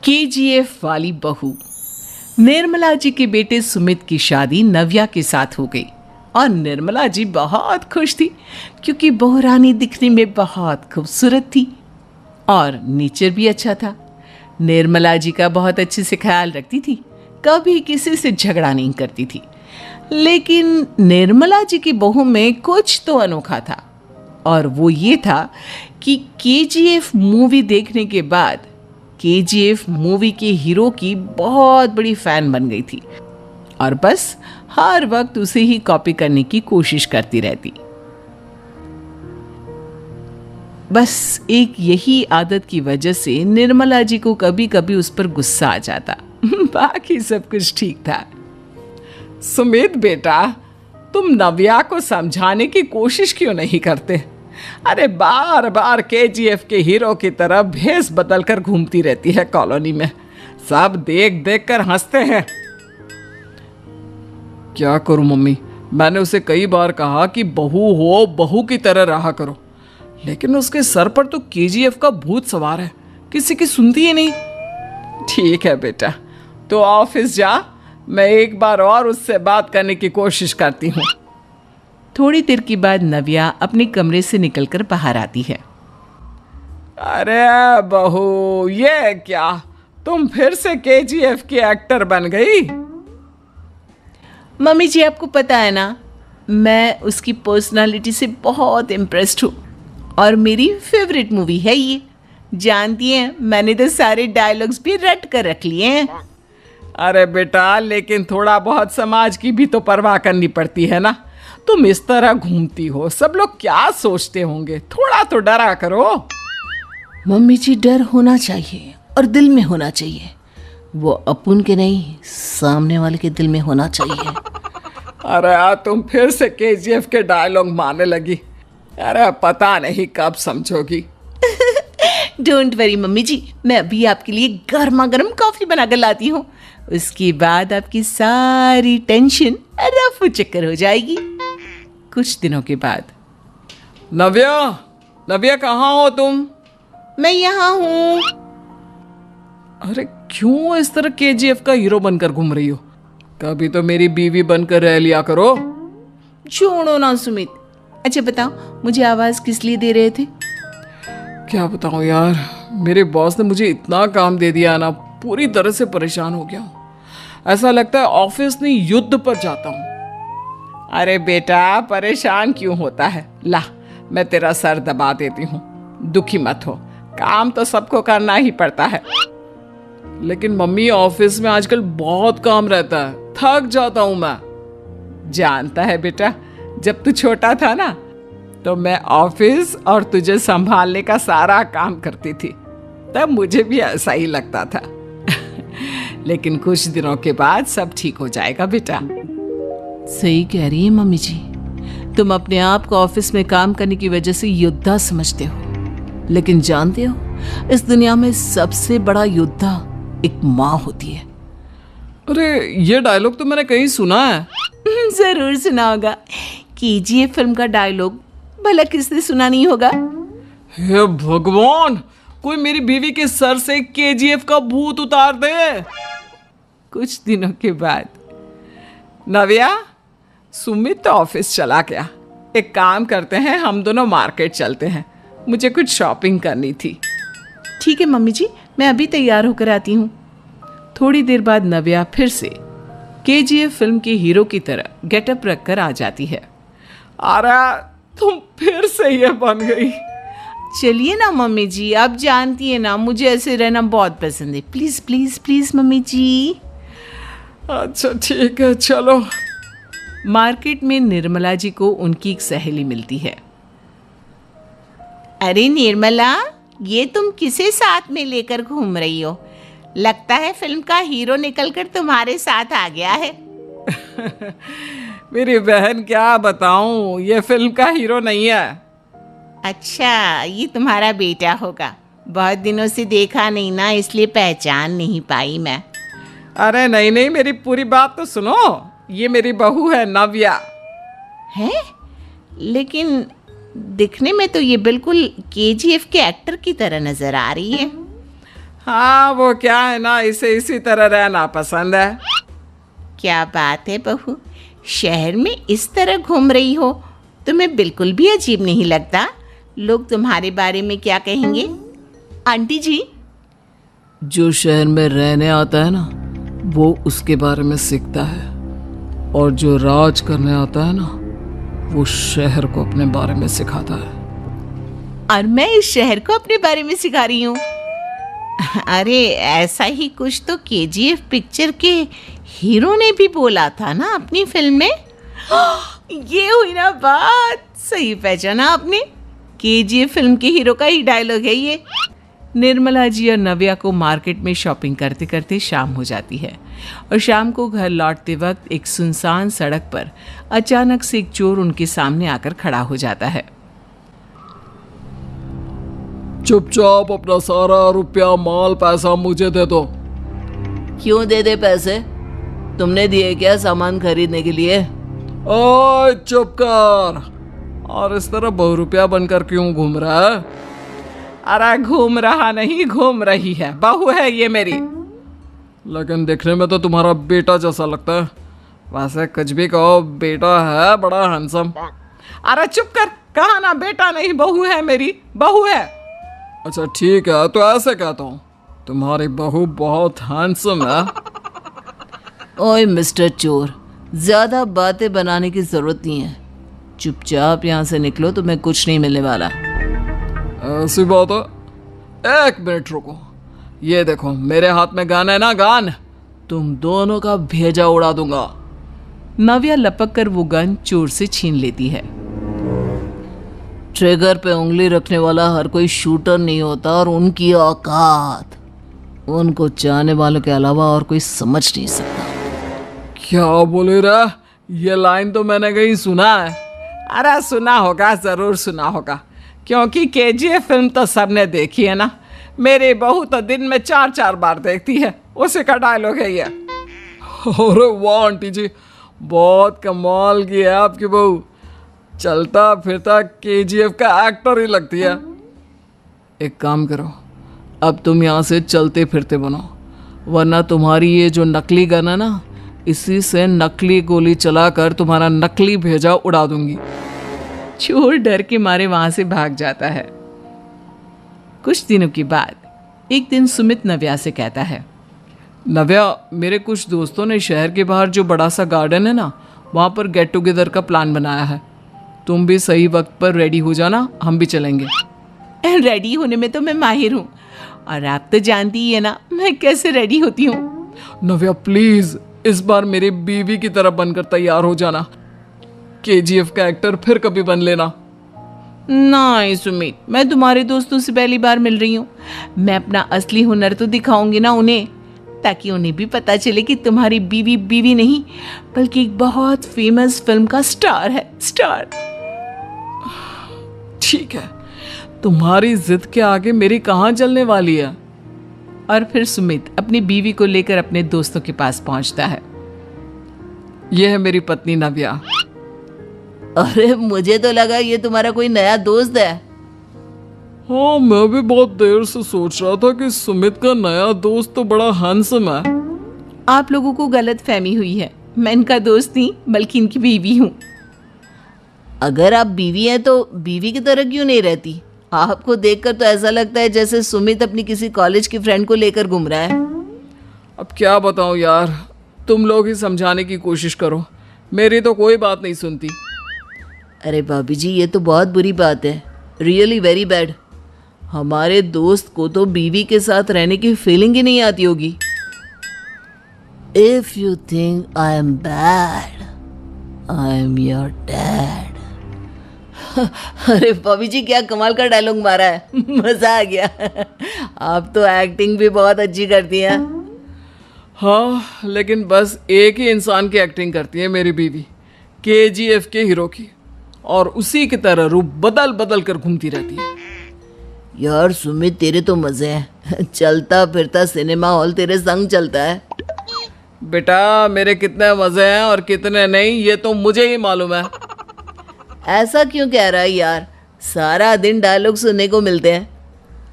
KGF वाली बहू। निर्मला जी के बेटे सुमित की शादी नव्या के साथ हो गई और निर्मला जी बहुत खुश थी क्योंकि बहू रानी दिखने में बहुत खूबसूरत थी और नेचर भी अच्छा था। निर्मला जी का बहुत अच्छे से ख्याल रखती थी, कभी किसी से झगड़ा नहीं करती थी। लेकिन निर्मला जी की बहू में कुछ तो अनोखा था और वो ये था कि केजीएफ मूवी देखने के बाद केजीएफ मूवी के हीरो की बहुत बड़ी फैन बन गई थी और बस हर वक्त उसे ही कॉपी करने की कोशिश करती रहती। बस एक यही आदत की वजह से निर्मला जी को कभी कभी उस पर गुस्सा आ जाता। बाकी सब कुछ ठीक था। सुमित बेटा, तुम नव्या को समझाने की कोशिश क्यों नहीं करते? अरे बार बार केजीएफ के हीरो की तरह भेस बदल कर घूमती रहती है कॉलोनी में। सब देख देख कर हंसते हैं। क्या करूं मम्मी, मैंने उसे कई बार कहा कि बहू हो, बहू की तरह रहा करो, लेकिन उसके सर पर तो केजीएफ का भूत सवार है, किसी की सुनती ही नहीं। ठीक है बेटा, तो ऑफिस जा, मैं एक बार और उससे बात करने की कोशिश करती हूँ। थोड़ी देर के बाद नव्या अपने कमरे से निकलकर बाहर आती है। अरे बहू, ये क्या, तुम फिर से केजीएफ की एक्टर बन गई? मम्मी जी, आपको पता है ना, मैं उसकी पर्सनालिटी से बहुत इम्प्रेस्ड हूँ और मेरी फेवरेट मूवी है ये। जानती हैं, मैंने तो सारे डायलॉग्स भी रट कर रख लिए हैं। अरे बेटा, लेकिन थोड़ा बहुत समाज की भी तो परवाह करनी पड़ती है ना। तुम इस तरह घूमती हो, सब लोग क्या सोचते होंगे, थोड़ा तो डरा करो। मम्मी जी, डर होना चाहिए और दिल में होना चाहिए। वो अपन के नहीं, सामने वाले के दिल में होना चाहिए। अरे यार, तुम फिर से केजीएफ के डायलॉग मारने लगी। अरे पता नहीं कब समझोगी। डोंट वरी मम्मी जी, मैं अभी आपके लिए गर्मा गर्म कॉफी बनाकर लाती हूँ। उसके बाद आपकी सारी टेंशन रफू चक्कर हो जाएगी। कुछ दिनों के बाद। नव्या, नव्या कहाँ हो तुम? मैं यहाँ हूँ। अरे क्यों इस तरह केजीएफ का हीरो बनकर घूम रही हो? कभी तो मेरी बीवी बनकर रह लिया करो। छोड़ो ना सुमित। अच्छा बताओ, मुझे आवाज किस लिए दे रहे थे? क्या बताऊं यार, मेरे बॉस ने मुझे इतना काम दे दिया ना, पूरी तरह से परेशान हो गया हूं। ऐसा लगता है ऑफिस नहीं, युद्ध पर जाता हूं। अरे बेटा, परेशान क्यों होता है? ला, मैं तेरा सर दबा देती हूँ, दुखी मत हो। काम तो सबको करना ही पड़ता है। लेकिन मम्मी, ऑफिस में आजकल बहुत काम रहता है, थक जाता हूं मैं। जानता है बेटा, जब तू छोटा था ना, तो मैं ऑफिस और तुझे संभालने का सारा काम करती थी, तब मुझे भी ऐसा ही लगता था। लेकिन कुछ दिनों के बाद सब ठीक हो जाएगा बेटा। सही कह रही है मम्मी जी, तुम अपने आप को ऑफिस में काम करने की वजह से योद्धा समझते हो, लेकिन जानते हो, इस दुनिया में सबसे बड़ा योद्धा एक माँ होती है। अरे ये डायलॉग तो मैंने कहीं सुना है। जरूर सुना होगा। केजीएफ फिल्म का डायलॉग भला किसने सुना नहीं होगा? हे भगवान, कोई मेरी बीवी के सर से केजीएफ का भूत उतार दे। कुछ दिनों के बाद। नव्या, सुमित तो ऑफिस चला गया। एक काम करते हैं, हम दोनों मार्केट चलते हैं, मुझे कुछ शॉपिंग करनी थी। ठीक है मम्मी जी, मैं अभी तैयार होकर आती हूँ। थोड़ी देर बाद नव्या फिर से केजीएफ फिल्म के हीरो की तरह गेटअप रखकर आ जाती है। अरे तुम फिर से ये बन गई। चलिए ना मम्मी जी, आप जानती है ना, मुझे ऐसे रहना बहुत पसंद है। प्लीज प्लीज प्लीज मम्मी जी। अच्छा ठीक है, चलो। मार्केट में निर्मला जी को उनकी एक सहेली मिलती है। अरे निर्मला, ये तुम किसे साथ में लेकर घूम रही हो? लगता है फिल्म का हीरो निकलकर तुम्हारे साथ आ गया है। मेरी बहन, क्या बताऊं, ये फिल्म का हीरो नहीं है। अच्छा, ये तुम्हारा बेटा होगा। बहुत दिनों से देखा नहीं ना, इसलिए पहचान नहीं पाई मैं। अरे नहीं नहीं, मेरी पूरी बात तो सुनो। ये मेरी बहू है नव्या। है? लेकिन दिखने में तो ये बिल्कुल केजीएफ के एक्टर की तरह नजर आ रही है। हाँ वो क्या है ना, इसे इसी तरह रहना पसंद है। क्या बात है बहू, शहर में इस तरह घूम रही हो, तुम्हें बिल्कुल भी अजीब नहीं लगता? लोग तुम्हारे बारे में क्या कहेंगे? आंटी जी, जो शहर में रहने आता है ना, वो उसके बारे में सीखता है, और जो राज करने आता है ना, वो शहर को अपने बारे में सिखाता है। और मैं इस शहर को अपने बारे में सिखा रही हूँ। अरे ऐसा ही कुछ तो केजीएफ पिक्चर के हीरो ने भी बोला था ना अपनी फिल्म में। ये हुई ना बात, सही पहचाना आपने, केजीएफ फिल्म के हीरो का ही डायलॉग है ये। निर्मला जी और नव्या को मार्केट में शॉपिंग करते करते शाम हो जाती है और शाम को घर लौटते वक्त एक सुनसान सड़क पर अचानक से एक चोर उनके सामने आकर खड़ा हो जाता है। चुपचाप अपना सारा रुपया माल पैसा मुझे दे दो। क्यों दे दे पैसे? तुमने दिए क्या सामान खरीदने के लिए? ओए चुप कर, और इस तरह बहुरुपया बनकर क्यों घूम रहा है? अरे घूम रहा नहीं, घूम रही है, बहू है ये मेरी। लेकिन देखने में तो तुम्हारा बेटा जैसा लगता है। वैसे कुछ भी कहो, बेटा है बड़ा हैंडसम। अरे चुप कर, कहा ना बेटा नहीं बहू है मेरी, बहू है। अच्छा ठीक है, तो ऐसे कहता हूँ, तुम्हारी बहू बहुत हैंडसम है। ओए मिस्टर चोर, ज्यादा बातें बनाने की जरूरत नहीं है। चुपचाप यहाँ से निकलो, तुम्हें कुछ नहीं मिलने वाला। ऐसी बात है, एक मिनट रुको। ये देखो मेरे हाथ में गन है ना, गन, तुम दोनों का भेजा उड़ा दूंगा। नव्या लपक कर वो गन चोर से छीन लेती है। ट्रिगर पे उंगली रखने वाला हर कोई शूटर नहीं होता, और उनकी औकात उनको चाहने वालों के अलावा और कोई समझ नहीं सकता। क्या बोले रे? ये लाइन तो मैंने कहीं सुना है। अरे सुना होगा, जरूर सुना होगा, क्योंकि केजीएफ फिल्म तो सबने देखी है ना। मेरी बहू तो दिन में 4-4 बार देखती है, उसी का डायलॉग है ये। अरे वाह आंटी जी, बहुत कमाल की है आपकी बहू। चलता फिरता केजीएफ का एक्टर ही लगती है। एक काम करो, अब तुम यहाँ से चलते फिरते बनो, वरना तुम्हारी ये जो नकली गन है ना, इसी से नकली गोली चलाकर तुम्हारा नकली भेजा उड़ा दूंगी। चोर डर के मारे वहां से भाग जाता है। कुछ दिनों के बाद एक दिन सुमित नव्या से कहता है, नव्या, मेरे कुछ दोस्तों ने शहर के बाहर जो बड़ा सा गार्डन है ना, वहाँ पर गेट टुगेदर का प्लान बनाया है। तुम भी सही वक्त पर रेडी हो जाना, हम भी चलेंगे। रेडी होने में तो मैं माहिर हूँ, और आप तो जानती ही है ना मैं कैसे रेडी होती हूँ। नव्या प्लीज, इस बार मेरी बीवी की तरह बनकर तैयार हो जाना। केजीएफ का एक्टर फिर कभी बन लेना। नहीं सुमित, मैं तुम्हारे दोस्तों से पहली बार मिल रही हूँ। मैं अपना असली हुनर तो दिखाऊंगी ना उन्हें, ताकि उन्हें भी पता चले कि तुम्हारी बीवी बीवी नहीं, बल्कि एक बहुत फेमस फिल्म का स्टार है, स्टार। ठीक है, तुम्हारी जिद के आगे मेरी कहाँ चलने वाली है। और फिर सुमित अपनी बीवी को लेकर अपने दोस्तों के पास पहुंचता है। यह है मेरी पत्नी नव्या। अरे मुझे तो लगा ये तुम्हारा कोई नया दोस्त है। हाँ, मैं भी बहुत देर से सोच रहा था कि सुमित का नया दोस्त तो बड़ा हैंडसम है। आप लोगों को गलत फहमी हुई है, मैं इनका दोस्त नहीं बल्कि इनकी बीवी हूँ। अगर आप बीवी हैं तो बीवी की तरह क्यों नहीं रहती? आपको देखकर तो ऐसा लगता है जैसे सुमित अपनी किसी कॉलेज की फ्रेंड को लेकर घूम रहा है। अब क्या बताऊं यार, तुम लोग ही समझाने की कोशिश करो, मेरी तो कोई बात नहीं सुनती। अरे भाभी जी, ये तो बहुत बुरी बात है, रियली वेरी बैड। हमारे दोस्त को तो बीवी के साथ रहने की फीलिंग ही नहीं आती होगी। If you think I am bad, I am your dad. अरे भाभी जी, क्या कमाल का डायलॉग मारा है, मजा आ गया। आप तो एक्टिंग भी बहुत अच्छी करती हैं। हाँ, लेकिन बस एक ही इंसान की एक्टिंग करती है मेरी बीवी, केजीएफ के हीरो की, और उसी की तरह रूप बदल बदल कर घूमती रहती है। यार सुमित, तेरे तो मजे हैं, चलता फिरता सिनेमा हॉल तेरे संग चलता है। बेटा, मेरे कितने मजे हैं और कितने नहीं, ये तो मुझे ही मालूम है। ऐसा क्यों कह रहा है यार? सारा दिन डायलॉग सुनने को मिलते हैं।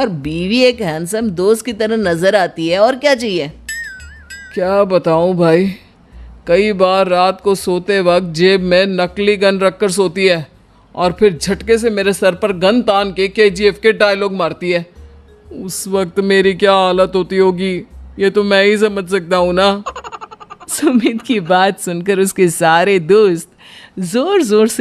और बीवी एक हैंडसम दोस्त की तरह नजर आती है, और क्या चाहिए। क्या बताऊं भाई, कई बार रात को सोते वक्त जेब में नकली गन रखकर सोती है और फिर झटके से मेरे सर पर गन तान के केजीएफ के डायलॉग मारती है। उस वक्त मेरी क्या हालत होती होगी ये तो मैं ही समझ सकता हूं ना। सुमित की बात सुनकर उसके सारे दोस्त जोर जोर से